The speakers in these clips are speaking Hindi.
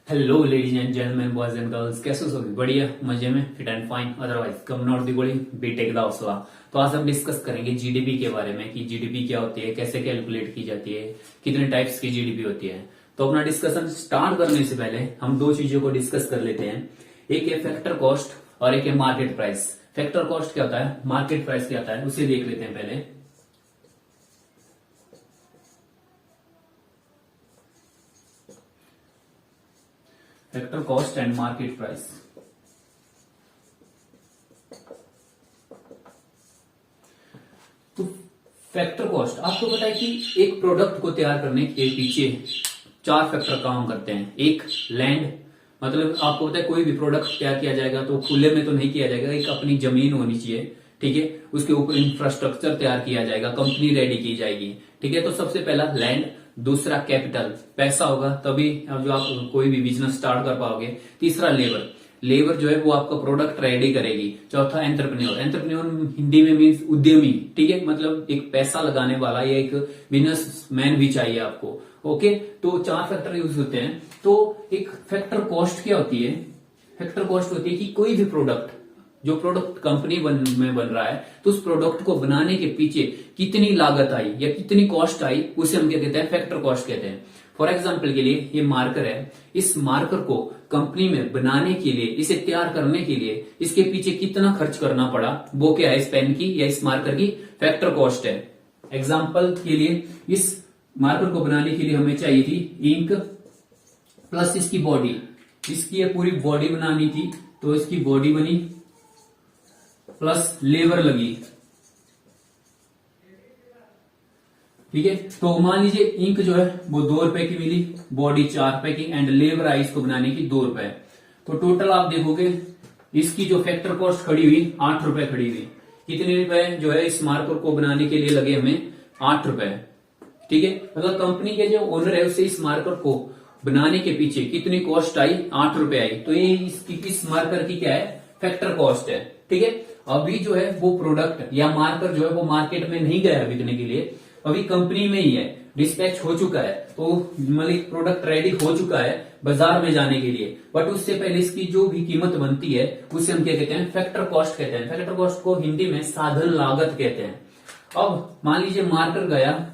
Hello ladies and gentleman boys and girls, कैसे हो सभी? बढ़िया, मजे में, fit and fine, otherwise come not the गोली बीटेक दा उसवा। तो आज हम डिस्कस करेंगे जीडीपी के बारे में कि जीडीपी क्या होती है, कैसे कैलकुलेट की जाती है, कितने टाइप्स की जीडीपी होती है। तो अपना डिस्कशन स्टार्ट करने से पहले हम दो चीजों को डिस्कस कर लेते हैं। एक है फैक्टर कॉस्ट और एक है मार्केट प्राइस। फैक्टर कॉस्ट क्या होता है, मार्केट प्राइस क्या होता है, उसे देख लेते हैं पहले। Factor cost and market price. तो फैक्टर कॉस्ट, आपको पता है कि एक प्रोडक्ट को तैयार करने के पीछे चार फैक्टर काम करते हैं। एक लैंड, मतलब आपको पता है कोई भी प्रोडक्ट तैयार किया जाएगा तो खुले में तो नहीं किया जाएगा, एक अपनी जमीन होनी चाहिए, ठीक है। उसके ऊपर इंफ्रास्ट्रक्चर तैयार किया जाएगा, कंपनी रेडी की जाएगी, ठीक है। तो सबसे पहला लैंड, दूसरा कैपिटल, पैसा होगा तभी जो आप कोई भी बिजनेस स्टार्ट कर पाओगे। तीसरा लेबर, लेबर जो है वो आपका प्रोडक्ट रेडी करेगी। चौथा एंटरप्रेन्योर, एंटरप्रेन्योर हिंदी में मीन्स उद्यमी, ठीक है, मतलब एक पैसा लगाने वाला या एक बिजनेस मैन भी चाहिए आपको। ओके, तो चार फैक्टर यूज होते हैं। तो एक फैक्टर कॉस्ट क्या होती है? फैक्टर कॉस्ट होती है कि कोई भी प्रोडक्ट, जो प्रोडक्ट कंपनी में बन रहा है, तो उस प्रोडक्ट को बनाने के पीछे कितनी लागत आई या कितनी कॉस्ट आई, उसे हम क्या कहते हैं, फैक्टर कॉस्ट कहते हैं। फॉर एग्जाम्पल के लिए ये मार्कर है, इस मार्कर को कंपनी में बनाने के लिए, इसे तैयार करने के लिए इसके पीछे कितना खर्च करना पड़ा, वो क्या है, इस पेन की या इस मार्कर की फैक्टर कॉस्ट है। एग्जाम्पल के लिए इस मार्कर को बनाने के लिए हमें चाहिए थी इंक प्लस इसकी बॉडी, इसकी ये पूरी बॉडी बनानी थी, तो इसकी बॉडी बनी प्लस लेबर लगी, ठीक है। तो मान लीजिए इंक जो है वो 2 रुपए की मिली, बॉडी 4 रुपए की, एंड लेबर आई इसको बनाने की 2 रुपए। तो टोटल आप देखोगे इसकी जो फैक्टर कॉस्ट खड़ी हुई 8 रुपए खड़ी हुई। कितने रुपए जो है इस मार्कर को बनाने के लिए लगे हमें? 8 रुपए, ठीक है। मतलब कंपनी के जो ओनर है उससे इस मार्कर को बनाने के पीछे कितनी कॉस्ट आई? 8 रुपए आई। तो ये इसकी इस मार्कर की क्या है, फैक्टर कॉस्ट है, ठीक है। अभी जो है वो प्रोडक्ट या मार्कर जो है वो मार्केट में नहीं गया बिकने के लिए, अभी कंपनी में ही है, डिस्पैच हो चुका है, तो मतलब प्रोडक्ट रेडी हो चुका है बाजार में जाने के लिए, बट उससे पहले इसकी जो भी कीमत बनती है उसे हम क्या कहते हैं, फैक्टर कॉस्ट कहते हैं। फैक्टर कॉस्ट को हिंदी में साधन लागत कहते हैं। अब मान लीजिए मार्कर गया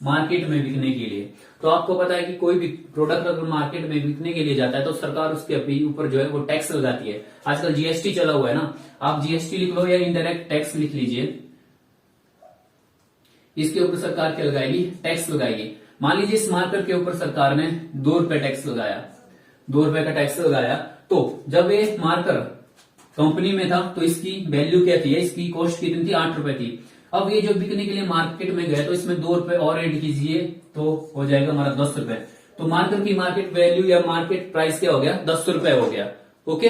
मार्केट में बिकने के लिए, तो आपको पता है कि कोई भी प्रोडक्ट अगर मार्केट में बिकने के लिए जाता है तो सरकार उसके अभी ऊपर जो है वो टैक्स लगाती है। आजकल जीएसटी चला हुआ है ना, आप जीएसटी लिख लो या इनडायरेक्ट टैक्स लिख लीजिए, इसके ऊपर सरकार क्या लगाएगी, टैक्स लगाएगी। मान लीजिए इस मार्कर के ऊपर सरकार ने 2 रुपए टैक्स लगाया, 2 रुपए का टैक्स लगाया, तो जब ये मार्कर कंपनी में था तो इसकी वैल्यू क्या थी, इसकी कॉस्ट कितनी थी? 8 रुपए थी। अब ये जो बिकने के लिए मार्केट में गया तो इसमें 2 रुपए और ऐड कीजिए तो हो जाएगा हमारा 10 रुपए। तो मार्कर की मार्केट वैल्यू या मार्केट प्राइस क्या हो गया? 10 रुपए हो गया। ओके,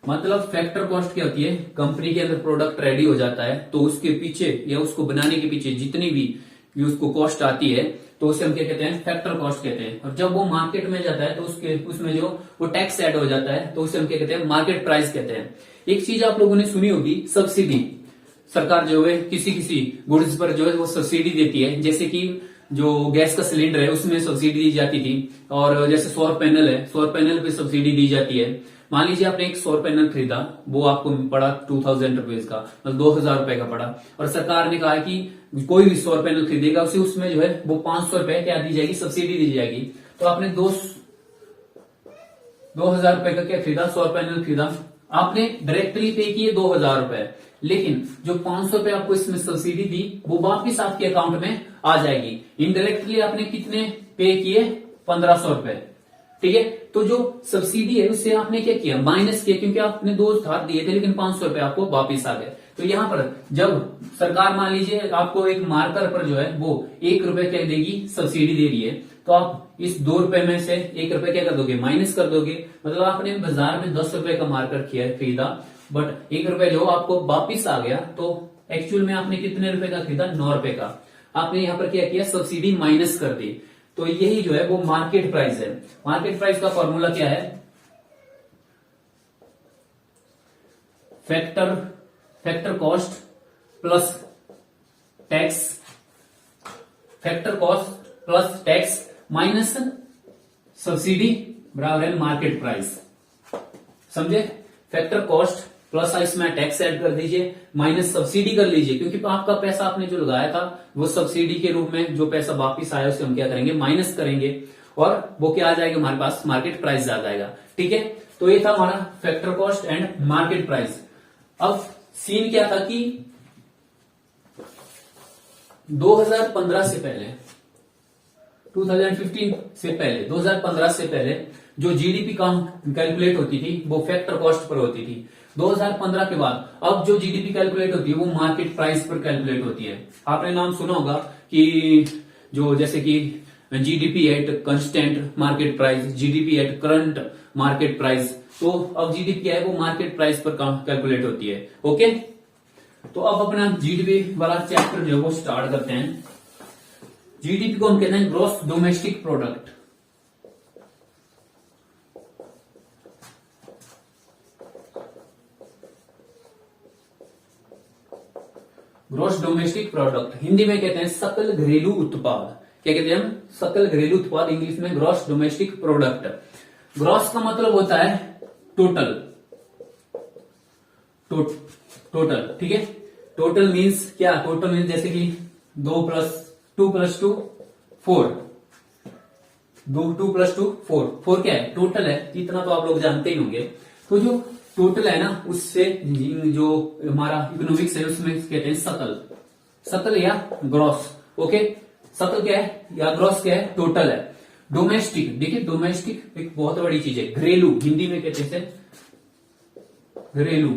मतलब फैक्टर कॉस्ट क्या होती है, कंपनी के अंदर प्रोडक्ट रेडी हो जाता है तो उसके पीछे या उसको बनाने के पीछे जितनी भी उसको कॉस्ट आती है तो उसे हम क्या कहते हैं, फैक्टर कॉस्ट कहते हैं। और जब वो मार्केट में जाता है तो उसमें जो वो टैक्स ऐड हो जाता है तो उसे हम क्या कहते हैं, मार्केट प्राइस कहते हैं। एक चीज आप लोगों ने सुनी होगी, सब्सिडी। सरकार जो है किसी किसी गुड्स पर जो है वो सब्सिडी देती है, जैसे कि जो गैस का सिलेंडर है उसमें सब्सिडी दी जाती थी, और जैसे सौर पैनल है, सौर पैनल पे सब्सिडी दी जाती है। मान लीजिए आपने एक सौर पैनल खरीदा, वो आपको पड़ा 2000 रुपीज का, मतलब 2000 रुपए का पड़ा, और सरकार ने कहा कि कोई भी सौर पैनल खरीदेगा उसे उसमें जो है वो 500 रुपए क्या दी जाएगी, सब्सिडी दी जाएगी। तो आपने 2000 रुपए का क्या खरीदा, सौर पैनल खरीदा, आपने डायरेक्टली पे किए 2000 रुपए, लेकिन जो 500 रुपए आपको इसमें सब्सिडी दी वो वापिस आपके अकाउंट में आ जाएगी। इनडायरेक्टली आपने कितने पे किए? 1500 रुपए, ठीक है। तो जो सब्सिडी है उससे आपने क्या किया, माइनस किया, क्योंकि आपने 2000 दिए थे लेकिन 500 रुपए आपको वापिस आ गए। तो यहां पर जब सरकार मान लीजिए आपको एक मार्कर पर जो है वो 1 रुपए क्या देगी, सब्सिडी दे रही है, तो आप इस 2 रुपए में से 1 रुपए क्या कर दोगे, माइनस कर दोगे। मतलब आपने बाजार में 10 रुपए का मार्कर खरीदा, बट 1 रुपए जो आपको वापिस आ गया, तो एक्चुअल में आपने कितने रुपए का खरीदा, 9 रुपए का। आपने यहाँ पर क्या किया, सब्सिडी माइनस कर दी। तो यही जो है वो मार्केट प्राइस है। मार्केट प्राइस का फॉर्मूला क्या है, factor cost plus tax, factor cost plus tax minus subsidy बराबर है मार्केट प्राइस। समझे? फैक्टर कॉस्ट प्लस इसमें टैक्स ऐड कर दीजिए, माइनस सब्सिडी कर लीजिए, क्योंकि आपका पैसा आपने जो लगाया था वो सब्सिडी के रूप में जो पैसा वापिस आया उसे हम क्या करेंगे, माइनस करेंगे, और वो क्या आ जाएगा हमारे पास, मार्केट प्राइस आ जाएगा। ठीक है, तो ये था हमारा factor cost and market price. अब सीन क्या था कि 2015 से पहले, 2015 से पहले, 2015 से पहले जो जीडीपी कैलकुलेट होती थी वो फैक्टर कॉस्ट पर होती थी। 2015 के बाद अब जो जीडीपी कैलकुलेट होती है वो मार्केट प्राइस पर कैलकुलेट होती है। आपने नाम सुना होगा कि जो जैसे कि GDP at constant market price, GDP at current market price. तो अब जीडीपी क्या है, वो मार्केट प्राइस पर कैलकुलेट होती है। ओके, तो अब अपना जीडीपी वाला चैप्टर जो है वो स्टार्ट करते हैं। जीडीपी को हम कहते हैं gross domestic product. Gross domestic product Hindi में कहते हैं सकल घरेलू उत्पाद। क्या कहते हैं हम, सकल घरेलू उत्पाद, इंग्लिश में ग्रॉस डोमेस्टिक प्रोडक्ट। ग्रॉस का मतलब होता है टोटल, टोटल। ठीक है, टोटल मीन्स क्या, टोटल मीन्स जैसे कि 2 + 2 4, 2 + 2 4, 4 क्या है, टोटल है। इतना तो आप लोग जानते ही होंगे। तो जो टोटल है ना, उससे जो हमारा इकोनॉमिक्स है उसमें कहते हैं सकल, सकल या ग्रॉस। ओके, सकल क्या है या ग्रॉस क्या है, टोटल है। डोमेस्टिक, देखिए डोमेस्टिक एक बहुत बड़ी चीज है। घरेलू हिंदी में कहते हैं घरेलू।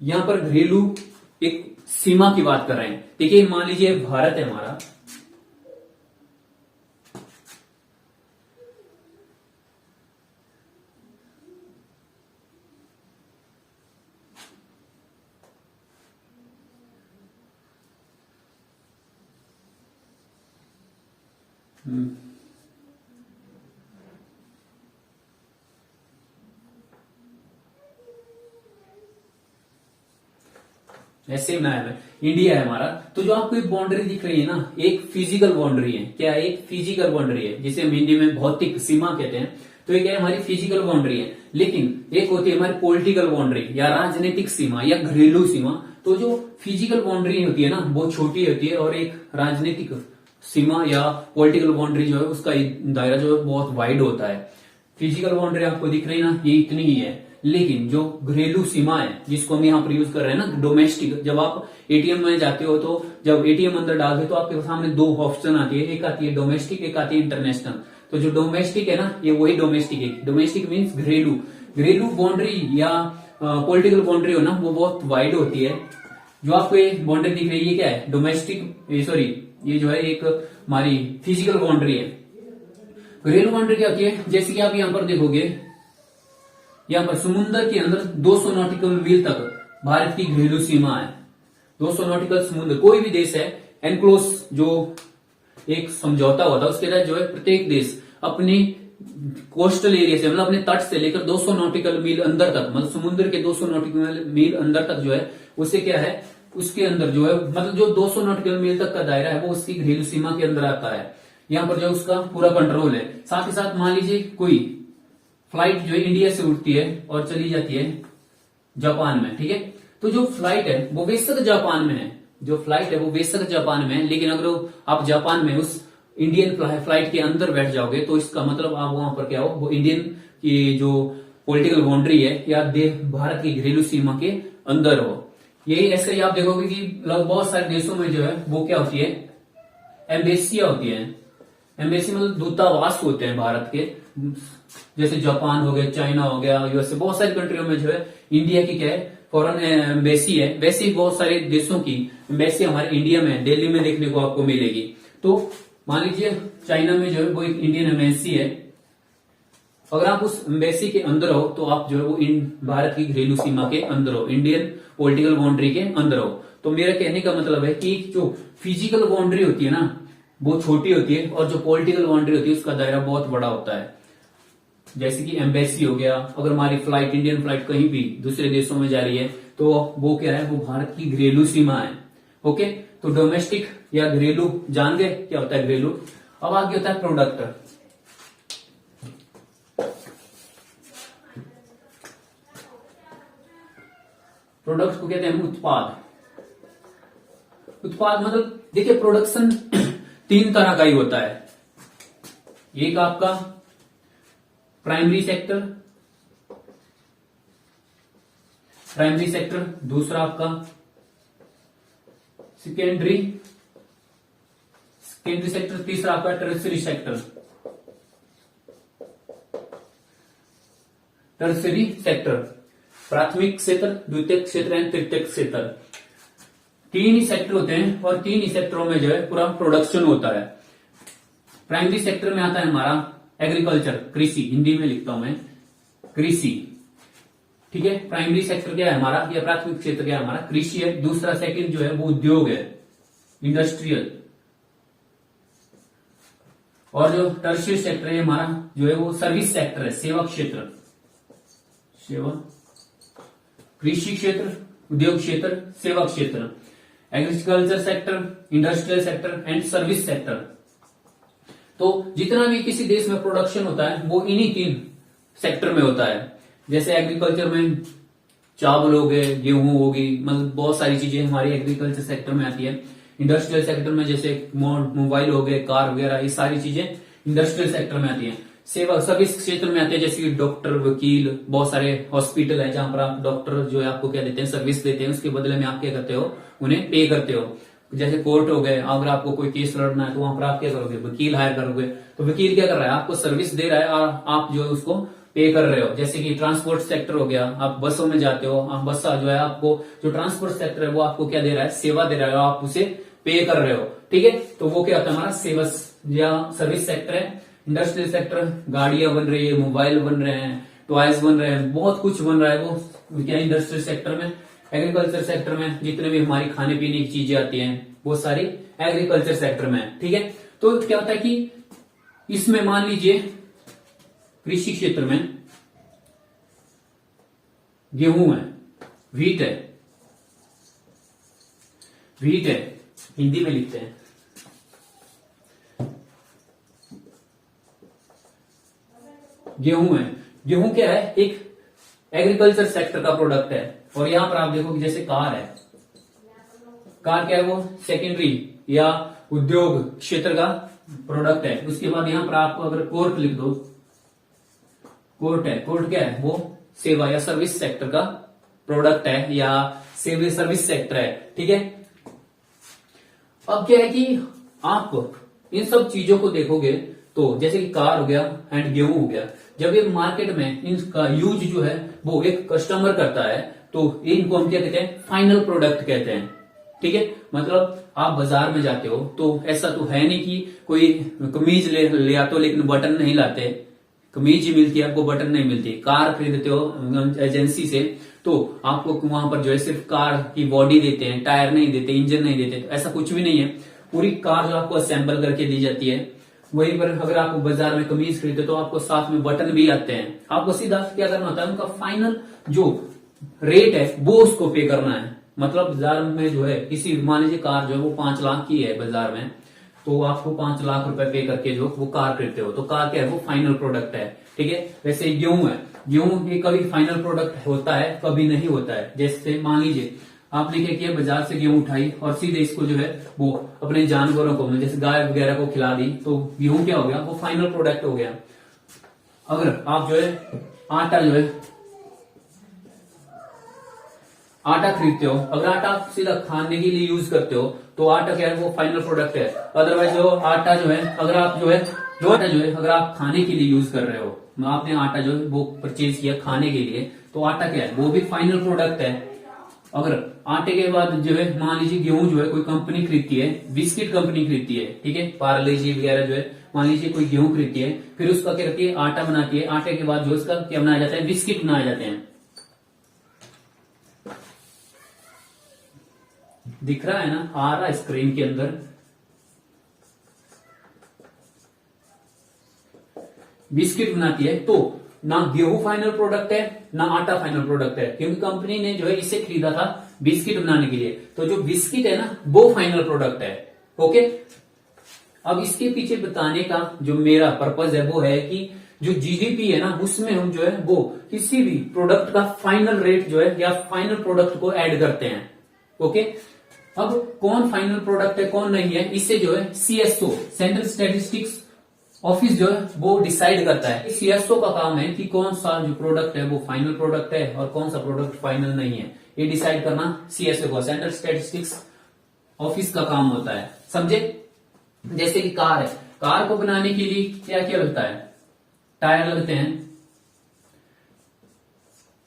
यहां पर घरेलू एक सीमा की बात कर रहे हैं। देखिए मान लीजिए भारत है हमारा, ऐसे ही बनाया है, इंडिया है हमारा। तो जो आपको एक बाउंड्री दिख रही है ना, एक फिजिकल बाउंड्री है। क्या है, एक फिजिकल बाउंड्री है, जिसे हम हिंदी में भौतिक सीमा कहते हैं। तो ये क्या है, हमारी फिजिकल बाउंड्री है। लेकिन एक होती है हमारी पॉलिटिकल बाउंड्री या राजनीतिक सीमा या घरेलू सीमा। तो जो फिजिकल बाउंड्री होती है ना वो छोटी होती है, और एक राजनीतिक सीमा या पॉलिटिकल बाउंड्री जो है उसका दायरा जो है बहुत वाइड होता है। फिजिकल बाउंड्री आपको दिख रही है ना, ये इतनी ही है। लेकिन जो घरेलू सीमा है जिसको हम यहाँ पर यूज कर रहे हैं ना, डोमेस्टिक, जब आप एटीएम में जाते हो तो जब एटीएम अंदर डालते हो तो आपके सामने 2 ऑप्शन आती है, एक आती है डोमेस्टिक, एक आती है इंटरनेशनल। तो जो डोमेस्टिक है ना, ये वही डोमेस्टिक है। डोमेस्टिक मीन्स घरेलू। घरेलू बाउंड्री या पॉलिटिकल बाउंड्री हो ना, वो बहुत वाइड होती है। जो आपको ये बाउंड्री दिख रही है, ये क्या है, डोमेस्टिक, सॉरी ये जो है एक हमारी फिजिकल बाउंड्री है। घरेलू बाउंड्री क्या होती है, जैसे कि आप यहाँ पर देखोगे, यहाँ पर समुद्र के अंदर 200 नॉटिकल मील तक भारत की घरेलू सीमा है। 200 नॉटिकल समुद्र, कोई भी देश है एनक्लोज, जो एक समझौता होता है उसके तहत जो है प्रत्येक देश अपनी कोस्टल एरिया से, मतलब अपने तट से लेकर 200 नॉटिकल मील अंदर तक, मतलब समुद्र के 200 नॉटिकल मील अंदर तक जो है उसे क्या है, उसके अंदर जो है, मतलब जो 200 नॉटिकल मील तक का दायरा है वो उसकी घरेलू सीमा के अंदर आता है। यहाँ पर जो उसका पूरा कंट्रोल है। साथ ही साथ मान लीजिए कोई फ्लाइट जो है इंडिया से उड़ती है और चली जाती है जापान में, ठीक है, तो जो फ्लाइट है वो बेशक जापान में है, जो फ्लाइट है वो बेशक जापान में है, लेकिन अगर आप जापान में उस इंडियन फ्लाइट के अंदर बैठ जाओगे तो इसका मतलब आप वहां पर क्या हो, वो इंडियन की जो पॉलिटिकल बाउंड्री है या भारत की घरेलू सीमा के अंदर हो। यही ऐसे ही आप देखोगे कि लगभग बहुत सारे देशों में जो है वो क्या होती है, एम्बेसियां होती है। एम्बेसी मतलब दूतावास होते हैं भारत के, जैसे जापान हो गया, चाइना हो गया, यूएसए, बहुत सारी कंट्रियों में जो है इंडिया की क्या है, फॉरेन एम्बेसी है। वैसे ही बहुत सारे देशों की एम्बेसी हमारे इंडिया में, दिल्ली में देखने को आपको मिलेगी। तो मान लीजिए चाइना में जो है वो एक इंडियन एम्बेसी है। अगर आप उस एम्बेसी के अंदर हो तो आप जो है वो भारत की घरेलू सीमा के अंदर हो, इंडियन पॉलिटिकल बाउंड्री के अंदर हो। तो मेरा कहने का मतलब है कि जो फिजिकल बाउंड्री होती है ना वो छोटी होती है, और जो पॉलिटिकल बाउंड्री होती है उसका दायरा बहुत बड़ा होता है। जैसे कि एम्बेसी हो गया, अगर हमारी फ्लाइट, इंडियन फ्लाइट कहीं भी दूसरे देशों में जा रही है तो वो क्या है, वो भारत की घरेलू सीमा है। ओके, तो डोमेस्टिक या घरेलू जान गए क्या होता है घरेलू। अब आगे होता है प्रोडक्ट। प्रोडक्ट को कहते हैं उत्पाद। उत्पाद मतलब देखिए प्रोडक्शन तीन तरह का ही होता है। एक आपका प्राइमरी सेक्टर, दूसरा आपका सेकेंडरी सेक्टर, तीसरा आपका टर्सरी सेक्टर। प्राथमिक क्षेत्र, द्वितीयक क्षेत्र एंड तृतीयक क्षेत्र, तीन ही सेक्टर होते हैं और तीन ही सेक्टरों में जो है पूरा प्रोडक्शन होता है। प्राइमरी सेक्टर में आता है हमारा एग्रीकल्चर, कृषि, हिंदी में लिखता हूं मैं कृषि, ठीक है। प्राइमरी सेक्टर क्या है हमारा, या प्राथमिक क्षेत्र क्या है हमारा, कृषि है। दूसरा सेकंड जो है वो उद्योग है, इंडस्ट्रियल। और जो टर्शियरी सेक्टर है हमारा जो है वो सर्विस सेक्टर है, सेवा क्षेत्र, कृषि क्षेत्र, उद्योग क्षेत्र, सेवा क्षेत्र, agriculture sector, industrial sector and service sector. तो जितना भी किसी देश में प्रोडक्शन होता है वो इन्हीं तीन सेक्टर में होता है। जैसे एग्रीकल्चर में चावल हो गए, गेहूं होगी, मतलब बहुत सारी चीजें हमारी एग्रीकल्चर सेक्टर में आती है। इंडस्ट्रियल सेक्टर में जैसे मोबाइल हो गए, कार वगैरह, ये सारी चीजें इंडस्ट्रियल सेक्टर में आती है। सेवा सर्विस क्षेत्र में आते हैं, जैसे कि डॉक्टर, वकील, बहुत सारे हॉस्पिटल है जहां पर आप डॉक्टर जो है आपको क्या देते हैं, सर्विस देते हैं, उसके बदले में आप क्या करते हो, उन्हें पे करते हो। जैसे कोर्ट हो गए, अगर आपको कोई केस लड़ना है तो वहां पर आप क्या करोगे, वकील हायर करोगे। तो वकील क्या कर रहा है, आपको सर्विस दे रहा है और आप जो है उसको पे कर रहे हो। जैसे कि ट्रांसपोर्ट सेक्टर हो गया, आप बसों में जाते हो, आप बस जो है आपको, जो ट्रांसपोर्ट सेक्टर है वो आपको क्या दे रहा है, सेवा दे रहा है, आप उसे पे कर रहे हो, ठीक है। तो वो क्या होता है हमारा सेवा या सर्विस सेक्टर है। इंडस्ट्रियल सेक्टर, गाड़ियां बन रही है, मोबाइल बन रहे हैं, टॉयज बन रहे हैं, बहुत कुछ बन रहा है, वो क्या इंडस्ट्रियल सेक्टर में। एग्रीकल्चर सेक्टर में जितने भी हमारी खाने पीने की चीजें आती हैं वो सारी एग्रीकल्चर सेक्टर में, ठीक है। तो क्या होता है कि इसमें मान लीजिए कृषि क्षेत्र में गेहूं है, व्हीट है, हिंदी में लिखते हैं। गेहूं है, गेहूं क्या है, एक एग्रीकल्चर सेक्टर का प्रोडक्ट है। और यहां पर आप देखो कि जैसे कार है, कार क्या है, वो सेकेंडरी या उद्योग क्षेत्र का प्रोडक्ट है। उसके बाद यहां पर आपको अगर कोर्ट लिख दो, कोर्ट है, कोर्ट क्या है, वो सेवा या सर्विस सेक्टर का प्रोडक्ट है या सेवा सर्विस सेक्टर है, ठीक है। अब क्या है कि आप इन सब चीजों को देखोगे तो जैसे कि कार हो गया एंड गेहूं हो गया, जब ये मार्केट में इनका यूज जो है वो एक कस्टमर करता है तो इनको हम क्या कहते हैं, फाइनल प्रोडक्ट कहते हैं, ठीक है। मतलब आप बाजार में जाते हो तो ऐसा तो है नहीं कि कोई कमीज ले आते हो लेकिन बटन नहीं लाते, कमीज ही मिलती है आपको, बटन नहीं मिलती। कार खरीदते हो एजेंसी से तो आपको वहां पर जो है सिर्फ कार की बॉडी देते हैं, टायर नहीं देते, इंजन नहीं देते। तो ऐसा कुछ भी नहीं है, पूरी कार जो आपको असेंबल करके दी जाती है। वहीं पर अगर आप बाजार में कमीज खरीदते तो आपको साथ में बटन भी आते हैं। आपको सीधा क्या करना होता है, उनका फाइनल जो रेट है वो उसको पे करना है। मतलब बाजार में जो है किसी, मान लीजिए कार जो है वो 5 लाख की है बाजार में, तो आपको 5 लाख रुपए पे करके जो वो कार खरीदते हो, तो कार क्या है, वो फाइनल प्रोडक्ट है, ठीक है। वैसे गेहूं है, गेहूं ये कभी फाइनल प्रोडक्ट होता है, कभी नहीं होता है। जैसे मान लीजिए आपने क्या किया, बाजार से गेहूं उठाई और सीधे इसको जो है वो अपने जानवरों को, जैसे गाय वगैरह को खिला दी, तो गेहूं क्या हो गया, वो फाइनल प्रोडक्ट हो गया। अगर आप जो है आटा जो है आटा खरीदते हो, अगर आटा आप सीधा खाने के लिए यूज करते हो तो आटा क्या है, वो फाइनल प्रोडक्ट है। अदरवाइज जो आटा जो है, अगर आप जो है अगर आप खाने के लिए यूज कर रहे हो, आपने आटा जो है वो परचेज किया खाने के लिए, तो आटा क्या है, वो भी फाइनल प्रोडक्ट है। अगर आटे के बाद जो है मान लीजिए गेहूं जो है कोई कंपनी खरीदती है, बिस्किट कंपनी खरीदती है, ठीक है, पार्ले जी वगैरह जो है, मान लीजिए कोई गेहूं खरीदती है, फिर उसका क्या करती है, आटा बनाती है। आटे के बाद जो उसका क्या बनाया जाता है, बिस्किट बनाए जाते हैं। दिख रहा है ना, आ रहा है स्क्रीन के अंदर, बिस्किट बनाती है। तो ना गेहूं फाइनल प्रोडक्ट है ना आटा फाइनल प्रोडक्ट है, क्योंकि कंपनी ने जो है इसे खरीदा था बिस्किट बनाने के लिए। तो जो बिस्किट है ना वो फाइनल प्रोडक्ट है, ओके। अब इसके पीछे बताने का जो मेरा पर्पज है वो है कि जो जीडीपी है ना उसमें हम जो है वो किसी भी प्रोडक्ट का फाइनल रेट जो है या फाइनल प्रोडक्ट को ऐड करते हैं। ओके, अब कौन फाइनल प्रोडक्ट है कौन नहीं है इससे जो है सीएसओ सेंट्रल स्टैटिस्टिक्स ऑफिस जो है वो डिसाइड करता है। सीएसओ का काम है कि कौन सा जो प्रोडक्ट है वो फाइनल प्रोडक्ट है और कौन सा प्रोडक्ट फाइनल नहीं है, ये डिसाइड करना सीएसओ का सेंट्रल स्टैटिस्टिक्स ऑफिस का काम होता है। समझे? जैसे कि कार है, कार को बनाने के लिए क्या क्या लगता है, टायर लगते हैं,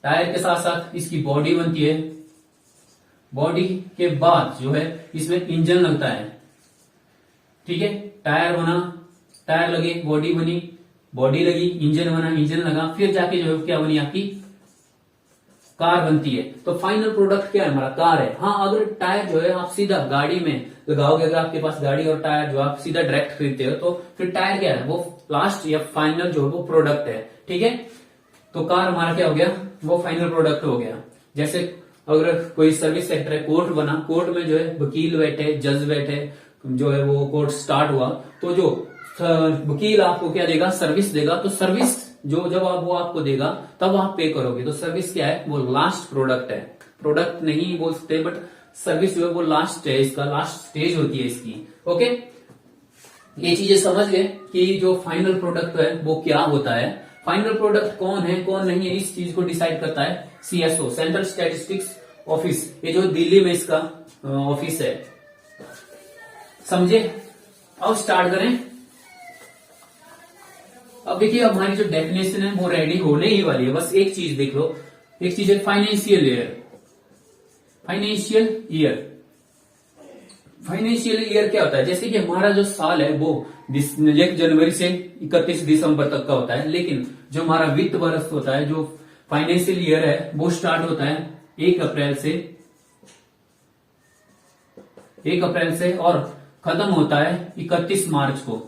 टायर के साथ साथ इसकी बॉडी बनती है, बॉडी के बाद जो है इसमें इंजन लगता है। ठीक है, टायर बना, टायर लगे, बॉडी बनी, बॉडी लगी, इंजन बना, इंजन लगा, फिर जाके जो है क्या बनी आपकी कार बनती है। तो फाइनल प्रोडक्ट क्या है हमारा, कार है। हाँ, अगर टायर जो है आप सीधा गाड़ी में लगाओगे, अगर आपके पास गाड़ी और टायर जो आप सीधा डायरेक्ट खरीदते हो तो फिर टायर क्या है, वो लास्ट या फाइनल जो है वो प्रोडक्ट है। ठीक है, तो कार हमारा क्या हो गया, वो फाइनल प्रोडक्ट हो गया। जैसे अगर कोई सर्विस सेक्टर है, कोर्ट बना, कोर्ट में जो है वकील बैठे, जज बैठे, जो है वो कोर्ट स्टार्ट हुआ, तो जो वकील आपको क्या देगा, सर्विस देगा, तो सर्विस जो जब आप वो आपको देगा तब आप पे करोगे। तो सर्विस क्या है, वो लास्ट प्रोडक्ट है, प्रोडक्ट नहीं बोल सकते बट सर्विस जो है वो लास्ट है, इसका लास्ट स्टेज होती है इसकी। ओके, ये चीजें समझ गए कि जो फाइनल प्रोडक्ट है वो क्या होता है, फाइनल प्रोडक्ट कौन है कौन नहीं है इस चीज को डिसाइड करता है सीएसओ सेंट्रल स्टैटिस्टिक्स ऑफिस, ये जो दिल्ली में इसका ऑफिस है। समझे? अब स्टार्ट करें। अब देखिए, अब हमारी जो डेफिनेशन है वो रेडी होने ही वाली है, बस एक चीज देख लो। एक चीज है financial year. Financial year, financial year क्या होता है, जैसे कि हमारा जो साल है वो 1 जनवरी से 31 दिसंबर तक का होता है, लेकिन जो हमारा वित्त वर्ष होता है, जो फाइनेंशियल ईयर है वो स्टार्ट होता है 1 अप्रैल से और खत्म होता है 31 मार्च को।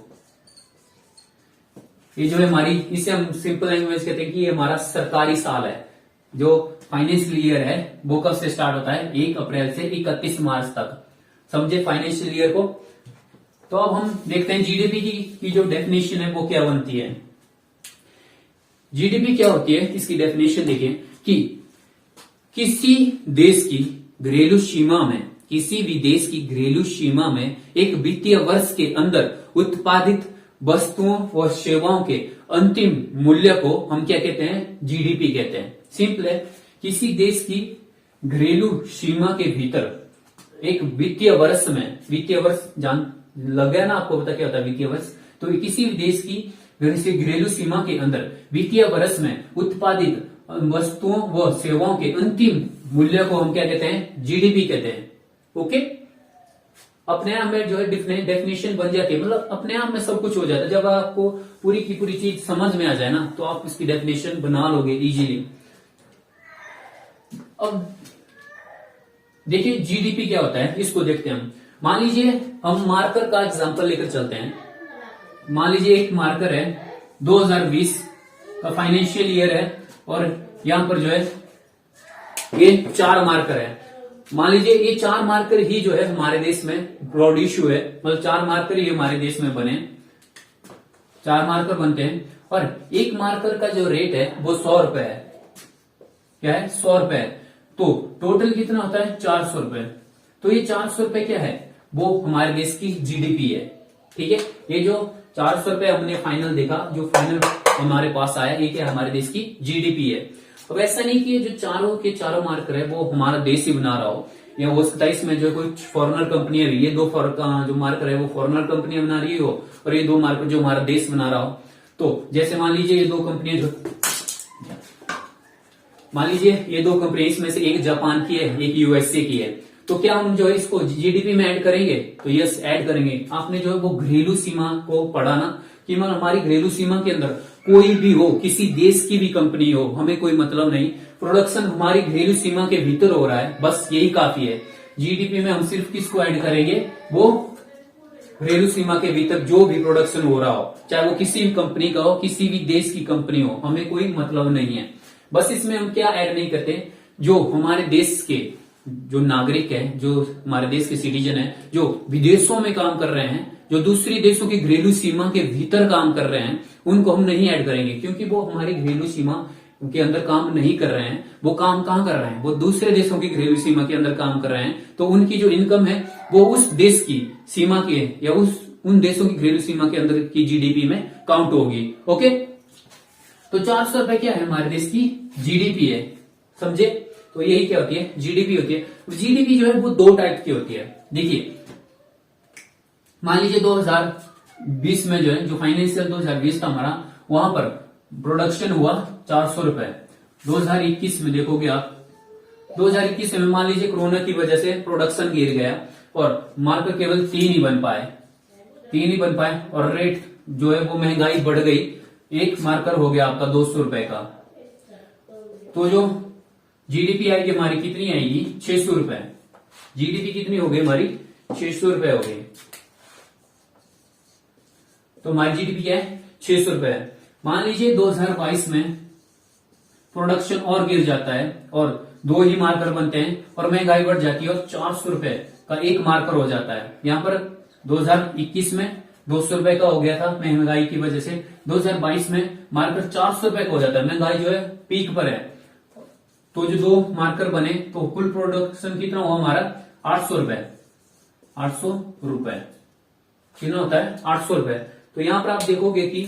ये जो है हमारी, इसे हम सिंपल लैंग्वेज कहते हैं कि ये हमारा सरकारी साल है। जो फाइनेंशियल ईयर है वो कब से स्टार्ट होता है, 1 अप्रैल से 31 मार्च तक। समझे फाइनेंशियल ईयर को? तो अब हम देखते हैं जीडीपी की जो डेफिनेशन है वो क्या बनती है। जीडीपी क्या होती है, इसकी डेफिनेशन देखिए कि किसी देश की घरेलू सीमा में, किसी भी देश की घरेलू सीमा में एक वित्तीय वर्ष के अंदर उत्पादित वस्तुओं और सेवाओं के अंतिम मूल्य को हम क्या कहते हैं, जीडीपी कहते हैं। सिंपल है, किसी देश की घरेलू सीमा के भीतर एक वित्तीय वर्ष में, वित्तीय वर्ष जान लग गया ना आपको, पता क्या होता है वित्तीय वर्ष, तो किसी भी देश की घरेलू सीमा के अंदर वित्तीय वर्ष में उत्पादित वस्तुओं व सेवाओं के अंतिम मूल्य को हम क्या कहते हैं, जीडीपी कहते हैं। ओके, अपने आप में जो है डेफिनेशन बन जाती है, मतलब अपने आप में सब कुछ हो जाता है। जब आपको पूरी की पूरी चीज समझ में आ जाए ना तो आप इसकी डेफिनेशन बना लोगे इजीली। अब देखिए जीडीपी क्या होता है, इसको देखते हैं हम। मान लीजिए हम मार्कर का एग्जांपल लेकर चलते हैं। मान लीजिए एक मार्कर है, 2020 का फाइनेंशियल ईयर है और यहां पर जो है ये 4 मार्कर है। मान लीजिए ये 4 मार्कर ही जो है हमारे देश में प्रोड्यूस हुए, मतलब 4 मार्कर ही हमारे देश में बने, 4 मार्कर बनते हैं और एक मार्कर का जो रेट है वो 100 रुपए है। क्या है, 100 रुपए। तो टोटल कितना होता है, 400 रुपए। तो ये 400 रुपए क्या है, वो हमारे देश की जीडीपी है। ठीक है, ये जो 400 रुपए हमने फाइनल देखा, जो फाइनल हमारे पास आया, ये क्या हमारे देश की जीडीपी है। अब ऐसा नहीं कि जो चारों के चारों मार्कर है वो हमारा देश ही बना रहा हो, या हो सकता है इसमें जो कुछ फॉरेनर कंपनियां भी, ये 2 जो मार्कर है वो फॉरेनर कंपनियां बना रही हो और ये 2 मार्कर जो हमारा देश बना रहा हो। तो जैसे मान लीजिए ये 2 कंपनियां जो, मान लीजिए ये 2 कंपनी, इसमें से एक जापान की है एक यूएसए की है, तो क्या हम जो है इसको जीडीपी में ऐड करेंगे, तो यस ऐड करेंगे। आपने जो है वो घरेलू सीमा को पढ़ा ना, कि मतलब हमारी घरेलू सीमा के अंदर कोई भी हो, किसी देश की भी कंपनी हो, हमें कोई मतलब नहीं, प्रोडक्शन हमारी घरेलू सीमा के भीतर हो रहा है, बस यही काफी है। जीडीपी में हम सिर्फ किसको ऐड करेंगे, वो घरेलू सीमा के भीतर जो भी प्रोडक्शन हो रहा हो, चाहे वो किसी भी कंपनी का हो, किसी भी देश की कंपनी हो, हमें कोई मतलब नहीं है। बस इसमें हम क्या ऐड नहीं करते, जो हमारे देश के जो नागरिक है, जो हमारे देश के सिटीजन है, जो विदेशों में काम कर रहे हैं, जो दूसरी देशों की घरेलू सीमा के भीतर काम कर रहे हैं उनको हम नहीं ऐड करेंगे, क्योंकि वो हमारी घरेलू सीमा के अंदर काम नहीं कर रहे हैं। वो काम कहाँ कर रहे हैं, वो दूसरे देशों की घरेलू सीमा के अंदर काम कर रहे हैं, तो उनकी जो इनकम है वो उस देश की सीमा के या उन देशों की घरेलू सीमा के अंदर की जीडीपी में काउंट होगी। ओके, तो 400 रुपए क्या है, हमारे देश की जीडीपी है, समझे। तो यही क्या होती है, जीडीपी होती है। जीडीपी जो है वो दो टाइप की होती है। देखिए, मान लीजिए 2020 में जो है, जो फाइनेंशियल 2020 था हमारा, वहां पर प्रोडक्शन हुआ 400 रुपए। 2021 में देखोगे आप, 2021 में मान लीजिए कोरोना की वजह से प्रोडक्शन गिर गया और मार्कर केवल 3 ही बन पाए और रेट जो है वो महंगाई बढ़ गई, एक मार्कर हो गया आपका 200 रुपए का। तो जो जीडीपी आएगी हमारी कितनी आएगी, 600 रुपए। जीडीपी कितनी हो गई हमारी, 600 रुपए हो गई। तो हमारी जीडीपी क्या है, 600 रुपए। मान लीजिए 2022 में प्रोडक्शन और गिर जाता है और 2 ही मार्कर बनते हैं और महंगाई बढ़ जाती है और 400 रुपए का एक मार्कर हो जाता है। यहां पर 2021 में 200 रुपए का हो गया था महंगाई की वजह से, 2022 में मार्कर 400 रुपए का हो जाता है, महंगाई जो है पीक पर है। तो जो 2 मार्कर बने तो कुल प्रोडक्शन कितना हुआ हमारा, 800 रुपए। 800 रुपए कितना होता है, 800 रुपए। तो यहां पर आप देखोगे कि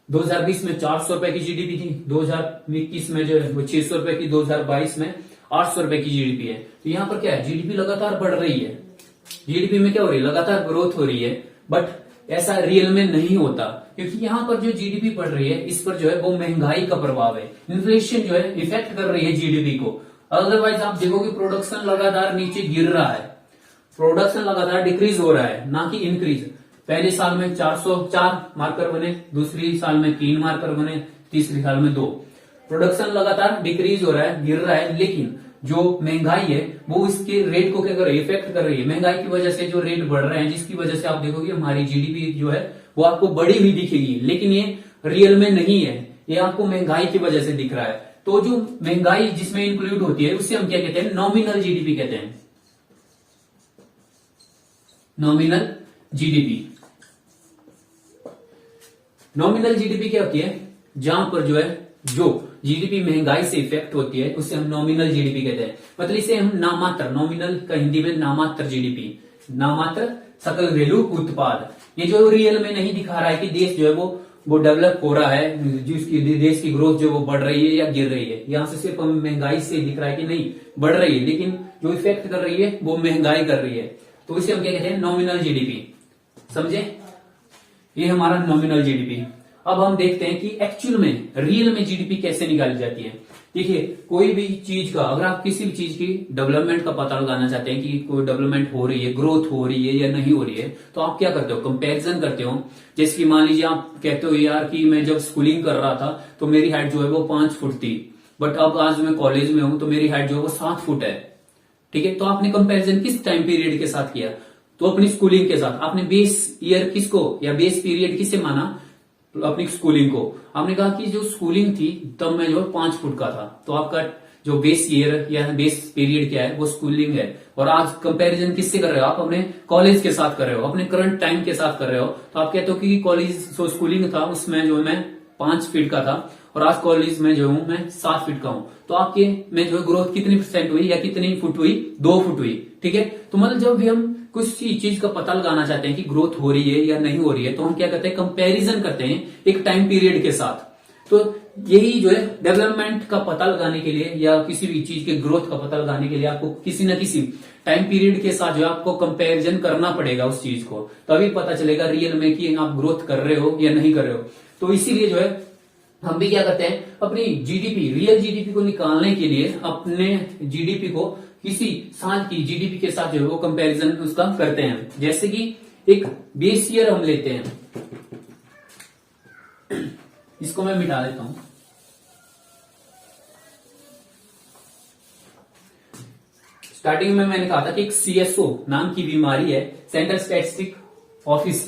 2020 में 400 रुपए की जीडीपी थी, 2021 में जो है वो 600 रुपए की, 2022 में 800 रुपए की जीडीपी है। तो यहां पर क्या है, जीडीपी लगातार बढ़ रही है। जीडीपी में क्या हो रही है, लगातार ग्रोथ हो रही है। बट ऐसा रियल में नहीं होता, क्योंकि यहां पर जो जीडीपी बढ़ रही है इस पर जो है वो महंगाई का प्रभाव है, इन्फ्लेशन जो है इफेक्ट कर रही है जीडीपी को। अदरवाइज आप देखोगे प्रोडक्शन लगातार नीचे गिर रहा है, प्रोडक्शन लगातार डिक्रीज हो रहा है, ना कि इंक्रीज। पहले साल में 404 मार्कर बने, दूसरी साल में 3 मार्कर बने, तीसरी साल में 2। प्रोडक्शन लगातार डिक्रीज हो रहा है, गिर रहा है, लेकिन जो महंगाई है वो इसके रेट को क्या कर रही है, इफेक्ट कर रही है। महंगाई की वजह से जो रेट बढ़ रहे हैं, जिसकी वजह से आप देखोगे हमारी जीडीपी जो है वो आपको बढ़ी हुई दिखेगी, लेकिन ये रियल में नहीं है, ये आपको महंगाई की वजह से दिख रहा है। तो जो महंगाई जिसमें इंक्लूड होती है उससे हम क्या कहते हैं, नॉमिनल जीडीपी कहते हैं, नॉमिनल जीडीपी। नॉमिनल जीडीपी क्या होती है, जहां पर जो है जो जीडीपी महंगाई से इफेक्ट होती है उससे हम नॉमिनल जीडीपी कहते हैं। मतलब इसे हम नामात्र, नॉमिनल का हिंदी में नामात्र जीडीपी, नामात्र सकल घरेलू उत्पाद। ये जो रियल में नहीं दिखा रहा है कि देश जो है वो डेवलप हो रहा है, जिसकी देश की ग्रोथ जो वो बढ़ रही है या गिर रही है। यहां से सिर्फ हमें महंगाई से दिख रहा है कि नहीं बढ़ रही है, लेकिन जो इफेक्ट कर रही है वो महंगाई कर रही है। तो इसे हम क्या कहते हैं, नॉमिनल जीडीपी। समझे, ये हमारा नॉमिनल जीडीपी। अब हम देखते हैं कि एक्चुअल में, रियल में जीडीपी कैसे निकाली जाती है। देखिए, कोई भी चीज का, अगर आप किसी भी चीज की डेवलपमेंट का पता लगाना चाहते हैं कि कोई डेवलपमेंट हो रही है, ग्रोथ हो रही है या नहीं हो रही है, तो आप क्या करते हो, कंपैरिजन करते हो। जैसे कि मान लीजिए आप कहते हो यार कि मैं जब स्कूलिंग कर रहा था तो मेरी हाइट जो है वो 5 फुट थी, बट अब आज मैं कॉलेज में हूं तो मेरी हाइट जो है वो 7 फुट है। ठीक है, तो आपने कंपैरिजन किस टाइम पीरियड के साथ किया, तो अपनी स्कूलिंग के साथ। आपने बेस ईयर किसको या बेस पीरियड किसे माना, अपनी स्कूलिंग को। आपने कहा कि जो स्कूलिंग थी तब मैं जो 5 फुट का था, तो आपका जो बेस ईयर या बेस पीरियड क्या है, वो स्कूलिंग है। और आज कंपैरिजन किससे कर रहे हो, आप अपने कॉलेज के साथ कर रहे हो, अपने करंट टाइम के साथ कर रहे हो। तो आप कहते हो कि कॉलेज जो स्कूलिंग था उसमें जो मैं 5 फीट का था और आज कॉलेज में जो हूं मैं 7 फीट का हूं, तो आपके में जो ग्रोथ कितनी % हुई या कितनी फुट हुई, 2 फुट हुई। ठीक है, तो मतलब जब भी हम कुछ चीज का पता लगाना चाहते हैं कि ग्रोथ हो रही है या नहीं हो रही है, तो हम क्या करते हैं, कंपैरिजन करते हैं एक टाइम पीरियड के साथ। तो यही जो है डेवलपमेंट का पता लगाने के लिए या किसी भी चीज के ग्रोथ का पता लगाने के लिए आपको किसी न किसी टाइम पीरियड के साथ जो है आपको कंपैरिजन करना पड़ेगा उस चीज को, तभी पता चलेगा रियल में कि आप ग्रोथ कर रहे हो या नहीं कर रहे हो। तो इसीलिए जो है हम भी क्या करते हैं, अपनी जीडीपी, रियल जीडीपी को निकालने के लिए अपने जीडीपी को किसी साल की जीडीपी के साथ जो है वो कंपैरिजन उसका करते हैं। जैसे कि एक बेस ईयर हम लेते हैं, इसको मैं मिटा देता हूं। स्टार्टिंग में मैंने कहा था कि एक सीएसओ नाम की बीमारी है, सेंट्रल स्टैटिस्टिक ऑफिस,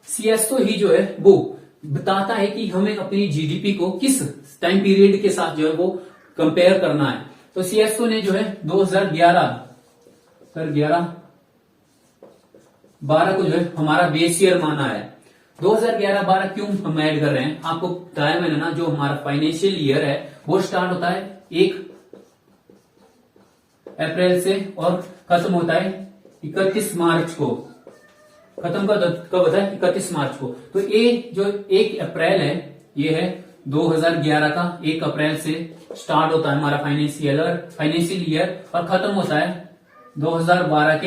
सीएसओ ही जो है वो बताता है कि हमें अपनी जीडीपी को किस टाइम पीरियड के साथ जो है वो कंपेयर करना है। तो सीएसओ ने जो है 2011 2012 को जो है हमारा बेस ईयर माना है। 2011-12 क्यों हम ऐड कर रहे हैं, आपको बताया मैंने ना, जो हमारा फाइनेंशियल ईयर है वो स्टार्ट होता है 1 अप्रैल से और खत्म होता है 31 मार्च को। खत्म कब होता है? 31 मार्च को। तो ये जो 1 अप्रैल है, ये है 2011 का 1 अप्रैल से स्टार्ट होता है हमारा फाइनेंशियल ईयर और खत्म होता है 2012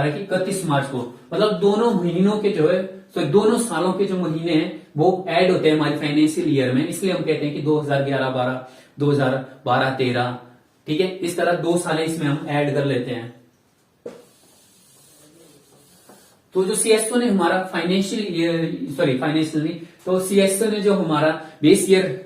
के 31 मार्च को। मतलब दोनों महीनों के जो है, तो दोनों सालों के जो महीने हैं वो ऐड होते हैं हमारे फाइनेंशियल ईयर में, इसलिए हम कहते हैं कि 2011-12, 2012-13, ठीक है। इस तरह 2 साल इसमें हम ऐड कर लेते हैं। तो जो सीएसओ ने हमारा फाइनेंशियल नहीं, तो सीएसओ ने जो हमारा बेस ईयर